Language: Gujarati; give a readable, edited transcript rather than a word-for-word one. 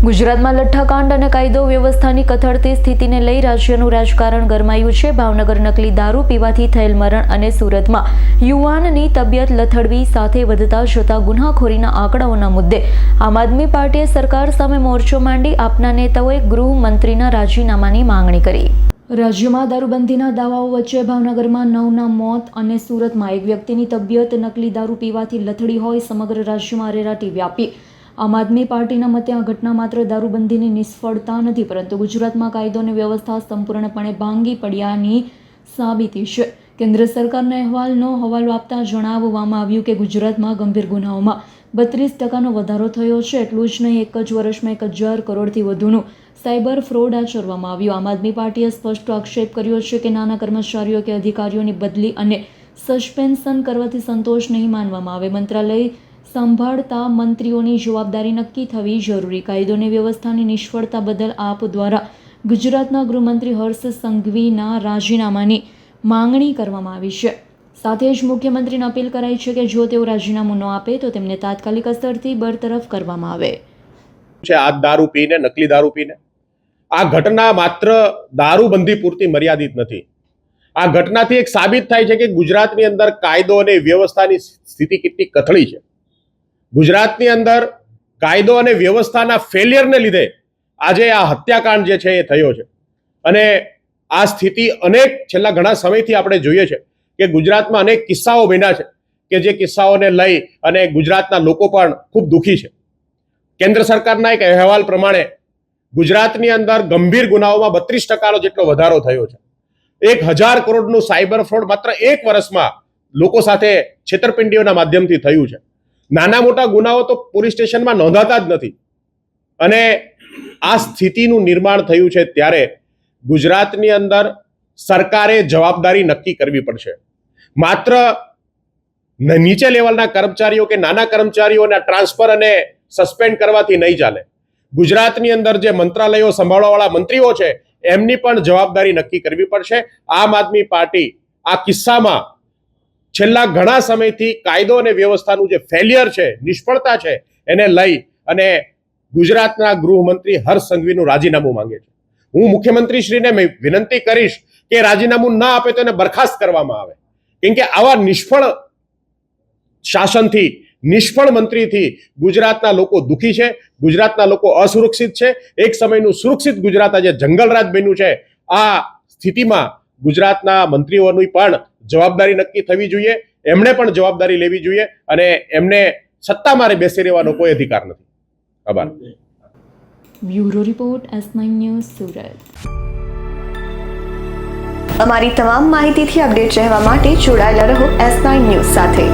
ગુજરાતમાં લઠ્ઠાકાંડ અને કાયદો વ્યવસ્થાની કથળતી સ્થિતિને લઈ રાજ્યનું રાજકારણ ગરમાયું છે। ભાવનગર નકલી દારૂ પીવાથી થયેલ મરણ અને સુરતમાં યુવાનની તબિયત લથડવી સાથે વધતા જતા ગુનાખોરીના આંકડાઓના મુદ્દે આમ આદમી પાર્ટીએ સરકાર સામે મોરચો માંડી આપના નેતાઓએ ગૃહમંત્રીના રાજીનામાની માંગણી કરી। રાજ્યમાં દારૂબંધીના દાવાઓ વચ્ચે ભાવનગરમાં 9ના મોત અને સુરતમાં એક વ્યક્તિની તબિયત નકલી દારૂ પીવાથી લથડી હોય સમગ્ર રાજ્યમાં અરેરાટી વ્યાપી। આમ આદમી પાર્ટીના મતે આ ઘટના માત્ર દારૂબંધીની નિષ્ફળતા નથી પરંતુ ગુજરાતમાં કાયદો અને વ્યવસ્થા સંપૂર્ણપણે ભાંગી પડ્યાની સાબિતી છે। કેન્દ્ર સરકારના અહેવાલનો હવાલો આપતા જણાવવામાં આવ્યું કે ગુજરાતમાં ગંભીર ગુનાઓમાં 32% વધારો થયો છે। એટલું જ નહીં, એક જ વર્ષમાં 1000 કરોડથી વધુનું સાયબર ફ્રોડ આચરવામાં આવ્યું। આમ આદમી પાર્ટીએ સ્પષ્ટ આક્ષેપ કર્યો છે કે નાના કર્મચારીઓ કે અધિકારીઓની બદલી અને સસ્પેન્શન કરવાથી સંતોષ નહીં માનવામાં આવે। મંત્રાલય સંભાળતા મંત્રીઓની જવાબદારી નક્કી થવી જરૂરી। કાયદો અને વ્યવસ્થાની નિષ્ફળતા બદલ આપ દ્વારા ગુજરાતના ગૃહમંત્રી હર્ષ સંઘવીના રાજીનામાની માંગણી કરવામાં આવી છે। સાથે જ મુખ્યમંત્રીને અપીલ કરાઈ છે કે જો તેઓ રાજીનામું ન આપે તો તેમને તાત્કાલિક અસરથી બરતરફ કરવામાં આવે। આ દારૂ પીને, નકલી દારૂ પીને આ ઘટના માત્ર દારૂબંધી પૂરતી મર્યાદિત નથી। આ ઘટનાથી એક સાબિત થાય છે કે ગુજરાતની અંદર કાયદો અને વ્યવસ્થાની સ્થિતિ કેટલી કથળી છે। ગુજરાતની અંદર કાયદો અને વ્યવસ્થાના ફેલિયરને લીધે આજે આ હત્યાકાંડ જે છે એ થયો છે અને આ સ્થિતિ અનેક છેલ્લા ઘણા સમયથી આપણે જોઈએ છે કે ગુજરાતમાં અનેક કિસ્સાઓ બન્યા છે કે જે કિસ્સાઓને લઈ અને ગુજરાતના લોકો પણ ખૂબ દુઃખી છે। કેન્દ્ર સરકારના એક અહેવાલ પ્રમાણે ગુજરાતની અંદર ગંભીર ગુનાઓમાં 32% જેટલો વધારો થયો છે। 1000 કરોડનું સાયબર ફ્રોડ માત્ર એક વર્ષમાં લોકો સાથે છેતરપિંડીઓના માધ્યમથી થયું છે। નાના મોટા ગુનાઓ તો પોલીસ સ્ટેશનમાં નોંધાતા જ નથી અને આ સ્થિતિનું નિર્માણ થયું છે ત્યારે ગુજરાતની અંદર સરકારે જવાબદારી નક્કી કરવી પડશે। માત્ર નીચે લેવલના કર્મચારીઓ કે નાના કર્મચારીઓના ટ્રાન્સફર અને સસ્પેન્ડ કરવાથી નહીં ચાલે। ગુજરાતની અંદર જે મંત્રાલયો સંભાળવાવાળા મંત્રીઓ છે એમની પણ જવાબદારી નક્કી કરવી પડશે। આમ આદમી પાર્ટી આ કિસ્સામાં છેલ્લા ઘણા સમયથી કાયદો અને વ્યવસ્થાનું જે ફેલિયર છે, નિષ્ફળતા છે, એને લઈ અને ગુજરાતના ગૃહમંત્રી હર્ષ સંઘવીનું રાજીનામું માંગે છે। હું મુખ્યમંત્રીશ્રીને વિનંતી કરીશ કે રાજીનામું ના આપે તો એને બરખાસ્ત કરવામાં આવે, કેમ કે આવા નિષ્ફળ શાસનથી, નિષ્ફળ મંત્રીથી ગુજરાતના લોકો દુઃખી છે, ગુજરાતના લોકો અસુરક્ષિત છે। એક સમયનું સુરક્ષિત ગુજરાત આજે જંગલરાજ બન્યું છે। આ સ્થિતિમાં ગુજરાતના મંત્રીઓની પણ જવાબદારી નક્કી થવી જોઈએ, એમણે પણ જવાબદારી લેવી જોઈએ અને એમને સત્તામાં બેસી રહેવાનો કોઈ અધિકાર નથી। આભાર। Bureau report S9 news Surat. અમારી તમામ માહિતીથી અપડેટ રહેવા માટે જોડાયેલા રહો S9 ન્યૂઝ સાથે।